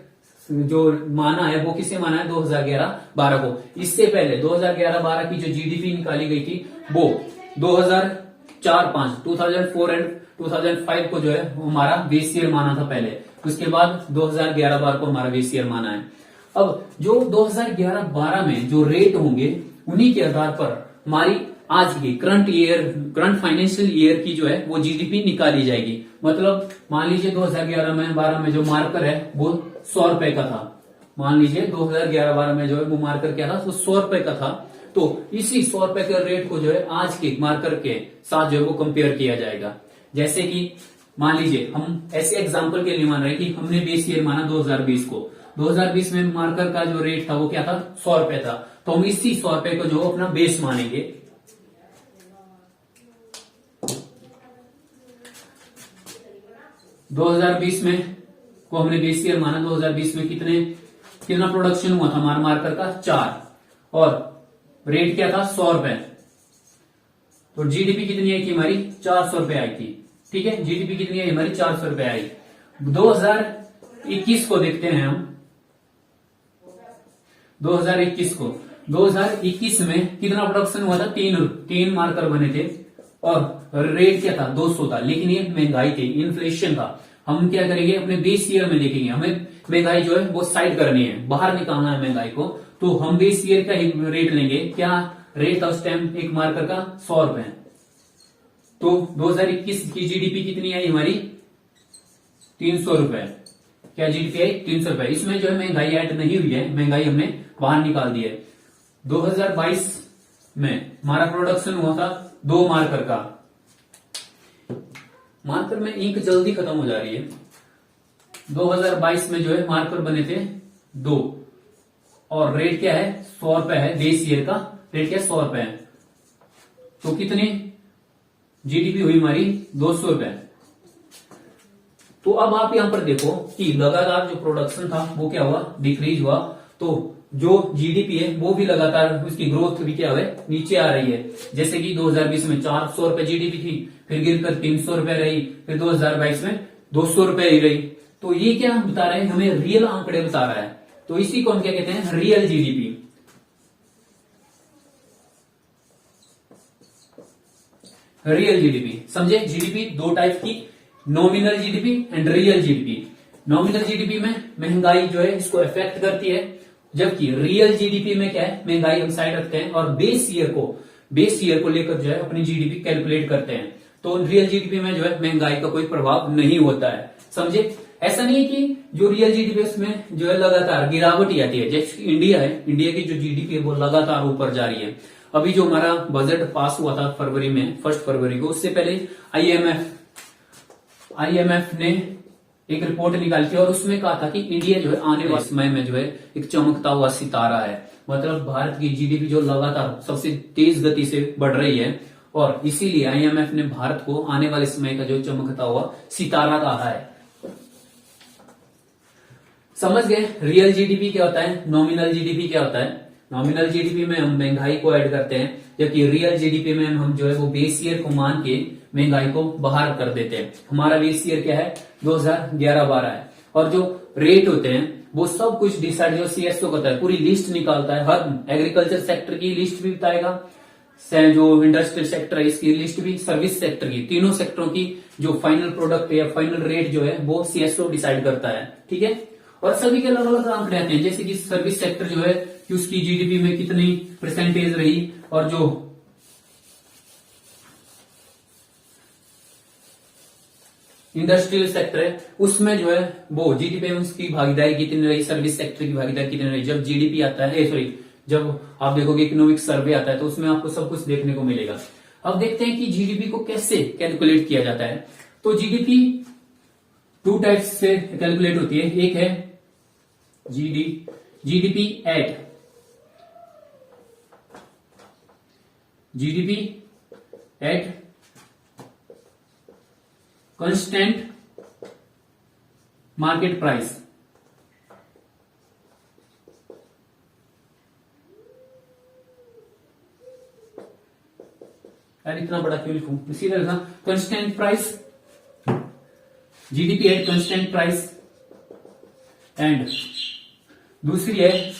जो माना है वो किसे माना है? 2011-12 को। इससे पहले 2011-12 की जो जीडीपी निकाली गई थी वो 2004-5 2004 एंड 2005 को जो है वो हमारा बेस ईयर माना था पहले। उसके बाद 2011-12 को हमारा बेस ईयर माना है। अब जो 2011-12 में जो रेट होंगे उन्हीं के आधार पर हमारी आज की करंट फाइनेंशियल ईयर की जो है वो जीडीपी निकाली जाएगी। मतलब मान लीजिए 2011-12 में जो मार्कर है वो 100 रुपए का था। मान लीजिए 2011-12 में जो है वो मार्कर क्या था? वो 100 रुपए का था। तो इसी 100 रुपए के रेट को जो है आज के मार्कर के साथ जो है वो कंपेयर किया जाएगा। जैसे कि मान लीजिए हम ऐसे एग्जाम्पल के लिए मान रहे हैं कि हमने बेस ईयर माना 2020 को। 2020 में मार्कर का जो रेट था वो क्या था? 100 रुपए था। तो हम इसी 100 रुपए को जो अपना बेस मानेंगे। 2020 में को हमने बेस ईयर माना। 2020 में कितना प्रोडक्शन हुआ था हमारा मार्कर का? 4, और रेट क्या था? 100 रुपए। तो जीडीपी कितनी आई थी हमारी? 400 रुपए आई थी। ठीक है, जीडीपी कितनी आई हमारी? 400 रुपए आई। 2021 को देखते हैं हम। 2021 में कितना प्रोडक्शन हुआ था? 3 मार्कर बने थे और रेट क्या था? 200 था। लेकिन ये महंगाई थी, इन्फ्लेशन था। हम क्या करेंगे? अपने बेस ईयर में देखेंगे। हमें महंगाई जो है वो साइड करनी है, बाहर निकालना है महंगाई को। तो हम बेस ईयर का ही रेट लेंगे। क्या रेट था उस टाइम एक मार्कर का? 100 रुपए। तो 2021 की जीडीपी कितनी आई हमारी? 300 रुपए। क्या जीडीपी आई? 300 रुपए। इसमें जो है महंगाई ऐड नहीं हुई है, महंगाई हमने बाहर निकाल दी है। 2022 में हमारा प्रोडक्शन हुआ था 2 मार्कर का। मार्कर में इंक जल्दी खत्म हो जा रही है। 2022 में जो है मार्कर बने थे 2 और रेट क्या है? 100 रुपए है। बेस ईयर का रेट क्या है? 100 रुपए है। तो कितनी जीडीपी हुई हमारी? 200 रुपए। तो अब आप यहां पर देखो कि लगातार जो प्रोडक्शन था वो क्या हुआ? डिक्रीज हुआ। तो जो जीडीपी है वो भी लगातार उसकी ग्रोथ भी क्या है? नीचे आ रही है। जैसे कि 2020 में 400 रुपए जीडीपी थी, फिर गिरकर 300 रुपए रही, फिर 2022 में 200 रुपए ही रही। तो ये क्या बता रहे हैं? हमें रियल आंकड़े बता रहा है। तो इसी को हम क्या कहते हैं? Real GDP. रियल जीडीपी समझे? जीडीपी 2 टाइप की, nominal GDP and real GDP. Nominal GDP में महंगाई जो है इसको इफेक्ट करती है, जबकि रियल जीडीपी में क्या है? महंगाई हम साइड रखते हैं और बेस ईयर को लेकर जो है अपनी जीडीपी कैलकुलेट करते हैं। तो रियल जीडीपी में जो है महंगाई का कोई प्रभाव नहीं होता है। समझे? ऐसा नहीं है कि जो रियल जीडीपी उसमें जो है लगातार गिरावट ही आती है। जैसे इंडिया है, इंडिया की जो जीडीपी है वो लगातार ऊपर जा रही है। अभी जो हमारा बजट पास हुआ था फरवरी में, 1 फरवरी को, उससे पहले आईएमएफ ने एक रिपोर्ट निकाली थी और उसमें कहा था कि इंडिया जो है आने वाले समय में जो है एक चमकता हुआ सितारा है। मतलब भारत की जीडीपी जो लगातार सबसे तेज गति से बढ़ रही है और इसीलिए आईएमएफ ने भारत को आने वाले समय का जो चमकता हुआ सितारा कहा है। समझ गए? रियल जीडीपी क्या होता है, नॉमिनल जीडीपी क्या होता है। नॉमिनल जीडीपी में हम महंगाई को ऐड करते हैं, जबकि रियल जीडीपी में हम जो है वो बेस ईयर को मान के महंगाई को बाहर कर देते हैं। हमारा बेस ईयर क्या है? 2011-12 है। और जो रेट होते हैं वो सब कुछ डिसाइड जो सीएसओ करता है, पूरी लिस्ट निकालता है। हर एग्रीकल्चर सेक्टर की लिस्ट भी बताएगा, जो इंडस्ट्रियल सेक्टर है इसकी लिस्ट भी, सर्विस सेक्टर की, तीनों सेक्टरों की जो फाइनल प्रोडक्ट या फाइनल रेट जो है वो सीएसओ डिसाइड करता है। ठीक है, और सभी के अलग अलग आंकड़े आते हैं। जैसे कि सर्विस सेक्टर जो है कि उसकी जीडीपी में कितनी परसेंटेज रही, और जो इंडस्ट्रियल सेक्टर है उसमें जो है वो जीडीपी में उसकी भागीदारी कितनी रही, सर्विस सेक्टर की भागीदारी कितनी रही। जब जीडीपी आता है सॉरी जब आप देखोगे इकोनॉमिक सर्वे आता है तो उसमें आपको सब कुछ देखने को मिलेगा। अब देखते हैं कि जीडीपी को कैसे कैलकुलेट किया जाता है। तो जीडीपी टू टाइप्स से कैलकुलेट होती है। एक है GDP at constant market price. यार इतना बड़ा क्यों लिखूं, इसी तरह constant price, GDP at constant price. And दूसरी है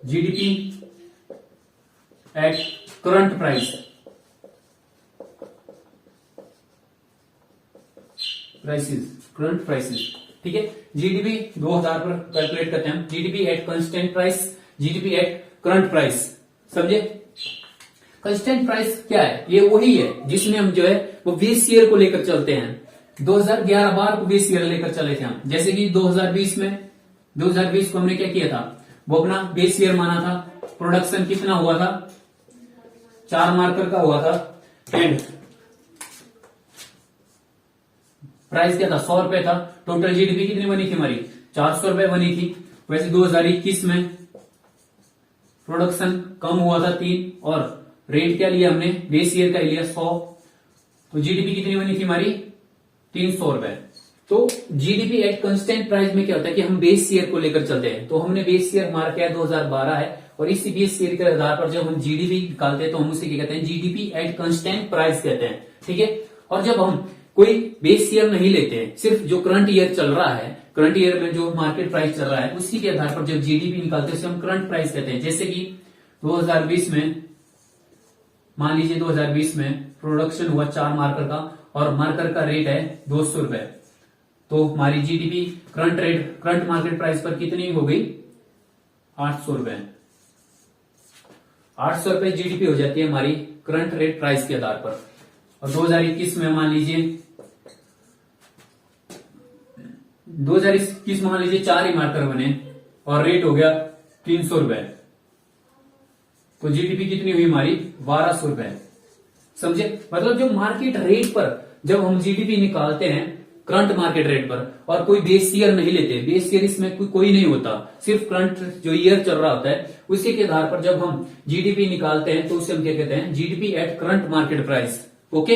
GDP at current price, current prices. ठीक है, जीडीपी 2000 पर कैलकुलेट करते हैं हम, GDP at constant price, GDP at current price. समझे? कांस्टेंट प्राइस क्या है? ये वही है जिसमें हम जो है वो बेस ईयर को लेकर चलते हैं। 2011-12 को बेस ईयर लेकर चले थे हम। जैसे कि 2020 को हमने क्या किया था, वो अपना बेस ईयर माना था। प्रोडक्शन कितना हुआ था, 4 मार्कर का हुआ था। एंड प्राइस क्या था, 100 रुपए था। टोटल जीडीपी कितनी बनी थी हमारी, 400 रुपए बनी थी। वैसे 2021 में प्रोडक्शन कम हुआ था 3 और रेट क्या लिया हमने, बेस ईयर का लिया 100। तो जीडीपी कितनी बनी थी हमारी, 300 रुपए। तो जीडीपी एट कांस्टेंट प्राइस में क्या होता है कि हम बेस ईयर को लेकर चलते हैं। तो हमने बेस ईयर हमारा क्या है 2012 है और इसी बेस ईयर के आधार पर जब हम जीडीपी निकालते हैं तो हम उसे क्या कहते हैं, जीडीपी एट कांस्टेंट प्राइस कहते हैं। ठीक है, और जब हम कोई बेस ईयर नहीं लेते हैं, सिर्फ जो करंट ईयर चल रहा है, करंट ईयर में जो मार्केट प्राइस चल रहा है उसी के आधार पर जब जीडीपी निकालते हैं उसे हम करंट प्राइस कहते हैं। जैसे कि 2020 में मान लीजिए 2020 में प्रोडक्शन हुआ 4 मार्कर का और मार्कर का रेट है 200 रुपए। तो हमारी जीडीपी करंट मार्केट प्राइस पर कितनी हो गई, 800 रुपए। 800 रुपए जीडीपी हो जाती है हमारी करंट रेट प्राइस के आधार पर। और 2021 में मान लीजिए 4 ही मार्कर बने और रेट हो गया 300 रुपए। तो जीडीपी कितनी हुई हमारी, 1200 रुपए। समझे? मतलब जो मार्केट रेट पर जब हम जीडीपी निकालते हैं करंट मार्केट रेट पर और कोई बेस ईयर नहीं लेते, बेस ईयर इसमें कोई नहीं होता, सिर्फ करंट जो ईयर चल रहा होता है उसी के आधार पर जब हम जीडीपी निकालते हैं तो उसे हम क्या कहते हैं, GDP at current market price. Okay,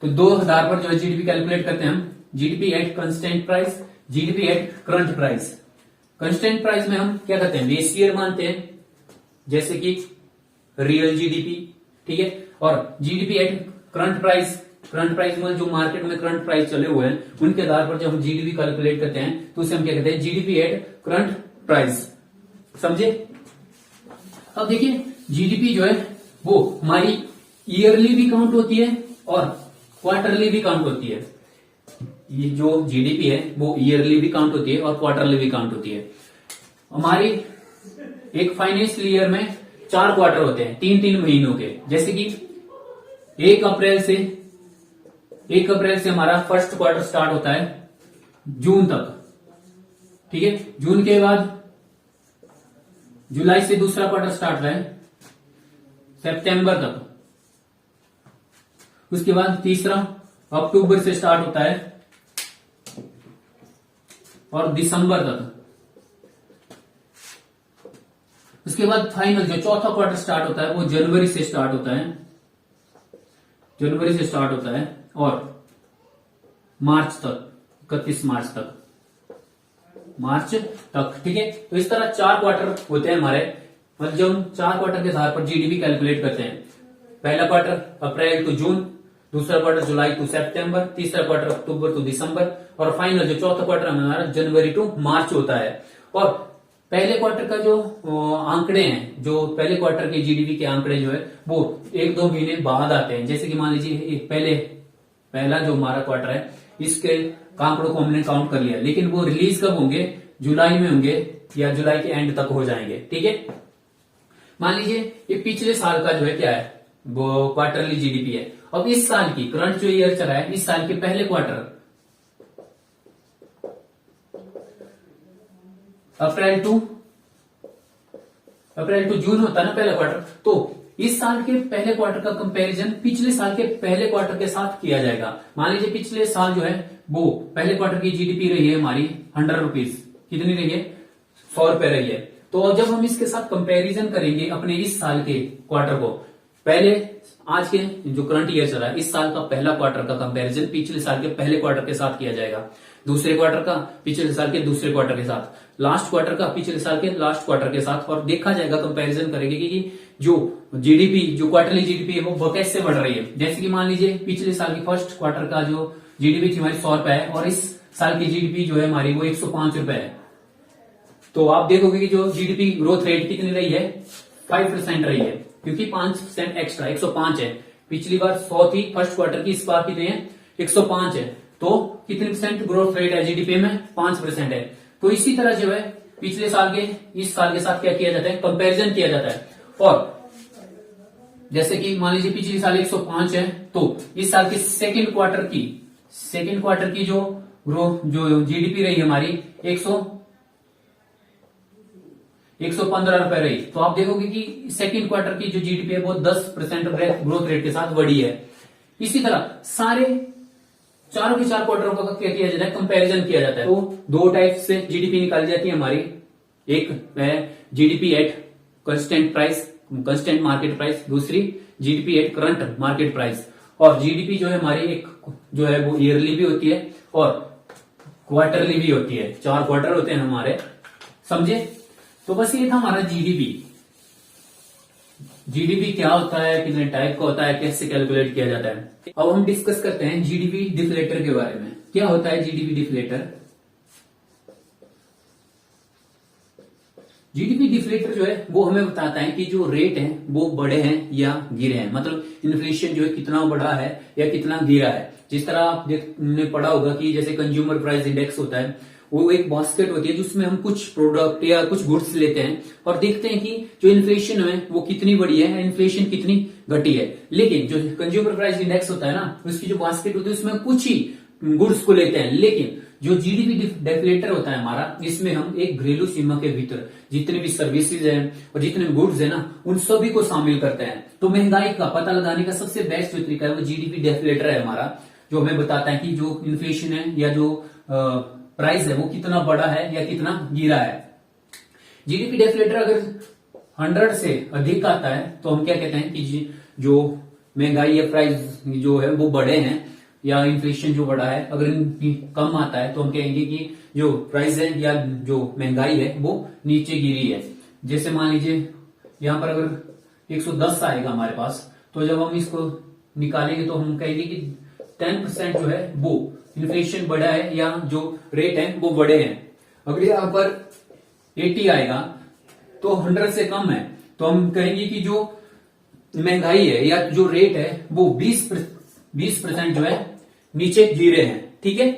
तो 2000 पर जो है जीडीपी कैलकुलेट करते हैं हम, GDP at constant price, GDP at current price. Constant price में हम क्या करते हैं, बेस ईयर मानते हैं जैसे कि रियल जीडीपी। ठीक है, और जीडीपी एट करंट प्राइस में जो मार्केट में करंट प्राइस चले हुए हैं उनके आधार पर जब हम जीडीपी कैलकुलेट करते हैं तो उसे हम क्या कहते हैं, जीडीपी एट करंट प्राइस। समझे? अब देखिए जीडीपी जो है वो हमारी ईयरली भी काउंट होती है और क्वार्टरली भी काउंट होती है। ये जो जीडीपी है वो ईयरली भी काउंट होती है और क्वार्टरली भी काउंट होती है। हमारी एक फाइनेंशियल ईयर में 4 क्वार्टर होते हैं, 3-3 महीनों के। जैसे कि 1 अप्रैल से हमारा फर्स्ट क्वार्टर स्टार्ट होता है जून तक। ठीक है, जून के बाद जुलाई से दूसरा क्वार्टर स्टार्ट है सितंबर तक। उसके बाद तीसरा अक्टूबर से स्टार्ट होता है और दिसंबर तक। उसके बाद फाइनल जो चौथा क्वार्टर स्टार्ट होता है वो जनवरी से स्टार्ट होता है और मार्च तक, 31 मार्च तक। ठीक है, तो इस तरह 4 क्वार्टर होते हैं हमारे। मतलब जब हम 4 क्वार्टर के आधार पर जीडीपी कैलकुलेट करते हैं, पहला क्वार्टर अप्रैल टू जून, दूसरा क्वार्टर जुलाई टू सितंबर, तीसरा क्वार्टर अक्टूबर टू दिसंबर और फाइनल जो चौथा क्वार्टर हमारा जनवरी टू मार्च होता है। और पहले क्वार्टर का जो आंकड़े हैं, जो पहले क्वार्टर के जीडीपी के आंकड़े जो है वो 1-2 महीने बाद आते हैं। जैसे कि मान लीजिए पहला जो हमारा क्वार्टर है इसके आंकड़ों को हमने काउंट कर लिया, लेकिन वो रिलीज कब होंगे, जुलाई में होंगे या जुलाई के एंड तक हो जाएंगे। ठीक है, मान लीजिए ये पिछले साल का जो है क्या है, वो क्वार्टरली जीडीपी है। अब इस साल की करंट जो ईयर चला है, इस साल के पहले क्वार्टर अप्रैल टू जून होता है ना पहला क्वार्टर, तो इस साल के पहले क्वार्टर का कंपैरिजन पिछले साल के पहले क्वार्टर के साथ किया जाएगा। मान लीजिए पिछले साल जो है वो पहले क्वार्टर की जीडीपी रही है हमारी 100 रुपीज, कितनी रही है, 100 रुपए रही है। तो जब हम इसके साथ कंपैरिजन करेंगे अपने इस साल के क्वार्टर को, पहले आज के जो करंट ईयर चला है इस साल का पहला क्वार्टर का कंपैरिजन पिछले साल के पहले क्वार्टर के साथ किया जाएगा, दूसरे क्वार्टर का पिछले साल के दूसरे क्वार्टर के साथ, लास्ट क्वार्टर का पिछले साल के लास्ट क्वार्टर के साथ, और देखा जाएगा कंपैरिजन करेंगे कि जो जीडीपी जो क्वार्टरली जीडीपी है वो कैसे बढ़ रही है। जैसे कि मान लीजिए पिछले साल की फर्स्ट क्वार्टर का जो जीडीपी थी हमारी 100 रुपए है और इस साल की जीडीपी जो है हमारी वो 105 रुपए है। तो आप देखोगे कि जो जीडीपी ग्रोथ रेट कितनी रही है, 5% रही है, क्योंकि 5% एक्स्ट्रा 105 है। पिछली बार 100 थी फर्स्ट क्वार्टर की, इस बार कितने है 105 है, तो कितने परसेंट ग्रोथ रेट है जीडीपी में, 5% है। तो इसी तरह जो है पिछले साल के इस साल के साथ क्या किया जाता है, कंपैरिजन किया जाता है। और जैसे कि मान लीजिए पिछले साल 105 है, तो इस साल के सेकेंड क्वार्टर की जो ग्रोथ जो जीडीपी रही हमारी 115 रुपए रही। तो आप देखोगे कि सेकेंड क्वार्टर की जो जीडीपी है वो 10% ग्रोथ रेट के साथ बढ़ी है। इसी तरह सारे चारों के चार क्वार्टरों का क्या किया जाता है, कंपैरिजन किया जाता है। तो दो टाइप से जीडीपी निकाली जाती है हमारी, एक है GDP at constant market price, दूसरी GDP at current market price. और जीडीपी जो है हमारी एक जो है वो ईयरली भी होती है और क्वार्टरली भी होती है, 4 क्वार्टर होते हैं हमारे, समझे। तो बस ये था हमारा जीडीपी। जीडीपी क्या होता है, कितने टाइप का होता है, कैसे कैलकुलेट किया जाता है। अब हम डिस्कस करते हैं जीडीपी डिफ्लेटर के बारे में। क्या होता है जीडीपी डिफ्लेटर? जीडीपी डिफ्लेटर जो है वो हमें बताता है कि जो रेट है वो बढ़े हैं या गिरे हैं, मतलब इन्फ्लेशन जो है कितना बढ़ा है या कितना गिरा है। जिस तरह आपने पढ़ा होगा कि जैसे कंज्यूमर प्राइस इंडेक्स होता है, वो एक बास्केट होती है जिसमें हम कुछ प्रोडक्ट या कुछ गुड्स लेते हैं और देखते हैं कि जो इन्फ्लेशन है वो कितनी बढ़ी है, इन्फ्लेशन कितनी घटी है। लेकिन जो कंज्यूमर प्राइस इंडेक्स होता है ना, उसकी जो बास्केट होती है उसमें कुछ ही गुड्स को लेते हैं। लेकिन जो जीडीपी डेफलेटर होता है हमारा, इसमें हम एक घरेलू सीमा के भीतर जितने भी सर्विसेज हैं और जितने गुड्स है ना, उन सभी को शामिल करते हैं। तो महंगाई का पता लगाने का सबसे बेस्ट जो तरीका है वो जीडीपी डेफलेटर है हमारा, जो हमें बताता है कि जो इन्फ्लेशन है या जो प्राइस है वो कितना बढ़ा है या कितना गिरा है। जीडीपी डेफलेटर अगर 100 से अधिक आता है तो हम क्या कहते हैं कि जो महंगाई या प्राइस जो है वो बढ़े हैं या इन्फ्लेशन जो बढ़ा है। अगर कम आता है तो हम कहेंगे कि जो प्राइस है या जो महंगाई है वो नीचे गिरी है। जैसे मान लीजिए यहां पर अगर 110 आएगा हमारे पास, तो जब हम इसको निकालेंगे तो हम कहेंगे कि 10% जो है वो इन्फ्लेशन बढ़ा है या जो रेट है वो बढ़े हैं। अगर यहां पर 80 आएगा तो 100 से कम है, तो हम कहेंगे कि जो महंगाई है या जो रेट है वो 20% जो है नीचे गिरे हैं। ठीक है,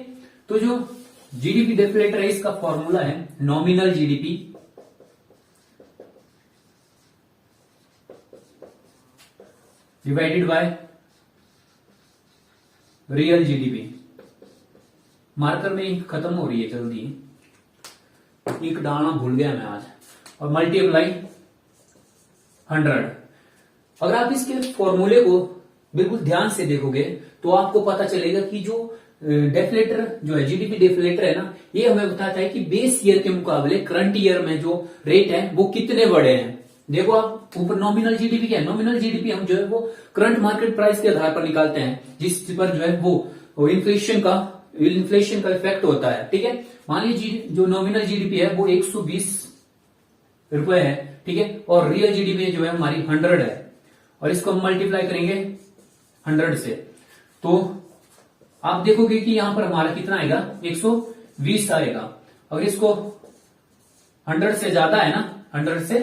तो जो जीडीपी डेफलेटर है इसका फॉर्मूला है nominal GDP divided by real GDP. Marker में खत्म हो रही है जल्दी, एक डालना भूल गया मैं आज, और मल्टीप्लाई 100। अगर आप इसके फॉर्मूले को बिल्कुल ध्यान से देखोगे तो आपको पता चलेगा कि जो डेफलेटर जो है जीडीपी डेफलेटर है ना, ये हमें बताता है कि बेस ईयर के मुकाबले करंट ईयर में जो रेट है वो कितने बढ़े हैं। देखो आप ऊपर नॉमिनल जीडीपी क्या है, नॉमिनल जीडीपी हम जो है वो करंट मार्केट प्राइस के आधार पर निकालते हैं, जिस पर जो है वो इन्फ्लेशन का इफेक्ट होता है। ठीक है, मान लीजिए जो नॉमिनल जीडीपी है वो 120 रुपए है, ठीक है, और रियल जीडीपी जो है हमारी 100 है, और इसको हम मल्टीप्लाई करेंगे 100 से, तो आप देखोगे कि यहां पर हमारा कितना आएगा, 120 आएगा। अगर इसको 100 से ज्यादा है ना, 100 से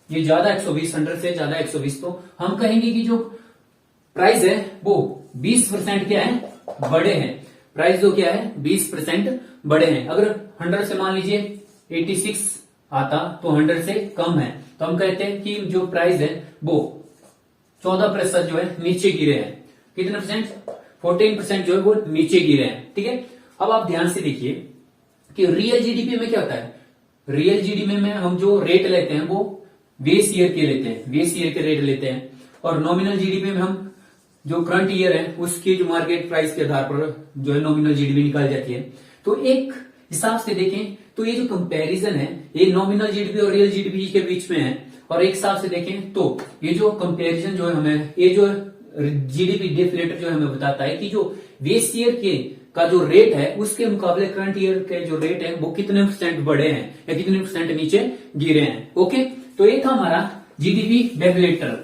ये ज्यादा 120, 100 से ज्यादा 120, तो हम कहेंगे कि जो प्राइस है वो 20% क्या है, बड़े हैं। प्राइस जो क्या है 20% बड़े हैं। अगर 100 से मान लीजिए 86 आता तो 100 से कम है, तो हम कहते हैं कि जो प्राइस है वो 14% जो है नीचे गिरे हैं। कितने परसेंट? 14% जो है वो नीचे गिरे हैं। ठीक है, अब आप ध्यान से देखिए कि रियल जीडीपी में क्या होता है। रियल जीडीपी में हम जो रेट लेते हैं वो बेस ईयर के लेते हैं, बेस ईयर के रेट लेते हैं, और नॉमिनल जीडीपी में हम जो करंट ईयर है उसकी जो मार्केट प्राइस के आधार पर जो है नॉमिनल जीडीपी निकाल जाती है। तो एक हिसाब से देखें तो ये जो कंपैरिजन है ये नॉमिनल जीडीपी और रियल जीडीपी के बीच में है, और एक हिसाब से देखें तो ये जो कंपैरिजन जो है हमें ये जो जीडीपी डिफ्लेटर जो हमें बताता है कि जो बेस ईयर के का जो रेट है उसके मुकाबले करंट ईयर के जो रेट है वो कितने परसेंट बढ़े हैं या कितने परसेंट नीचे गिरे हैं। ओके, तो ये था हमारा जीडीपी डेफिलेटर।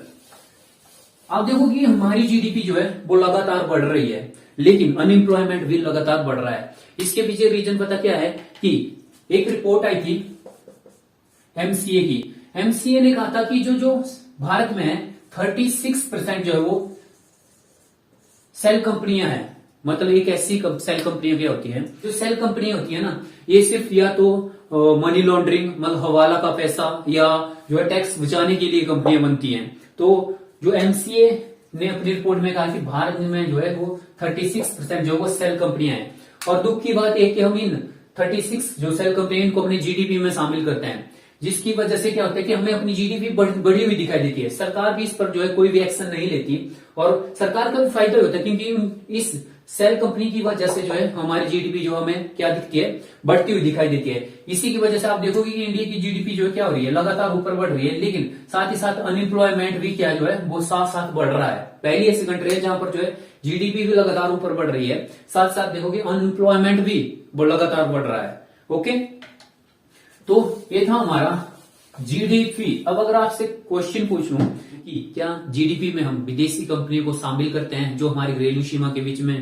आप देखो कि हमारी जीडीपी जो है वो लगातार बढ़ रही है, लेकिन अनएम्प्लॉयमेंट भी लगातार बढ़ रहा है। इसके पीछे रीजन पता क्या है कि एक रिपोर्ट आई थी एमसीए की। एमसीए ने कहा था कि जो भारत में है 36% जो है वो सेल कंपनियां हैं। मतलब एक ऐसी सेल कंपनियां क्या होती हैं, जो सेल कंपनियां होती है ना, ये सिर्फ या तो मनी लॉन्ड्रिंग मतलब हवाला का पैसा या जो है टैक्स बचाने के लिए कंपनियां बनती हैं। तो जो एमसीए ने अपनी रिपोर्ट में कहा कि भारत में जो है वो 36% जो वो सेल कंपनियां हैं। और दुख की बात यह कि हम इन 36 जो सेल कंपनी इनको अपनी जीडीपी में शामिल करते हैं, जिसकी वजह से क्या होता है कि हमें अपनी जीडीपी बढ़ी हुई दिखाई देती है। सरकार भी इस पर जो है कोई भी एक्शन नहीं लेती, और सरकार का भी फायदा होता है क्योंकि इस सेल कंपनी की वजह से जो है हमारी जीडीपी जो हमें क्या दिखती है, बढ़ती हुई दिखाई देती है। इसी की वजह से आप देखोगे कि इंडिया की जीडीपी जो है क्या हो रही है, लगातार ऊपर बढ़ रही है, लेकिन साथ ही साथ अनएम्प्लॉयमेंट भी क्या जो है वो साथ साथ बढ़ रहा है। पहली ऐसी कंट्री है जहां पर जो है जीडीपी भी लगातार ऊपर बढ़ रही है, साथ साथ देखोगे अनएम्प्लॉयमेंट भी लगातार बढ़ रहा है। ओके, तो ये था हमारा जीडीपी। अब अगर आपसे क्वेश्चन पूछूं कि क्या जीडीपी में हम विदेशी कंपनियों को शामिल करते हैं जो हमारी घरेलू सीमा के बीच में,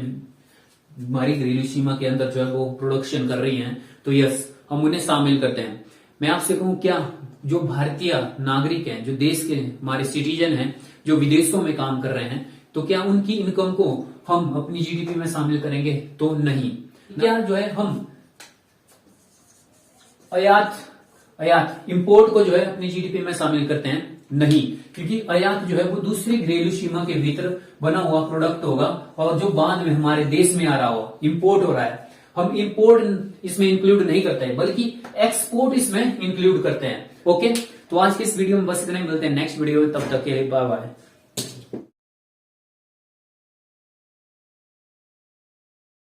हमारी घरेलू सीमा के अंदर जो है वो प्रोडक्शन कर रही हैं, तो यस हम उन्हें शामिल करते हैं। मैं आपसे कहूं क्या जो भारतीय नागरिक हैं, जो देश के हमारे सिटीजन हैं, जो विदेशों में काम कर रहे हैं, तो क्या उनकी इनकम को हम अपनी जीडीपी में शामिल करेंगे? तो नहीं। क्या जो है हम आयात इंपोर्ट को जो है अपनी जीडीपी में शामिल करते हैं? नहीं, क्योंकि आयात जो है वो दूसरी घरेलू सीमा के भीतर बना हुआ प्रोडक्ट होगा और जो बाद में हमारे देश में आ रहा हो, इंपोर्ट हो रहा है, हम इंपोर्ट इसमें इंक्लूड नहीं करते हैं, बल्कि एक्सपोर्ट इसमें इंक्लूड करते हैं। ओके, तो आज के इस वीडियो में बस इतना ही, मिलते हैं नेक्स्ट वीडियो में, तब तक के लिए बाय बाय।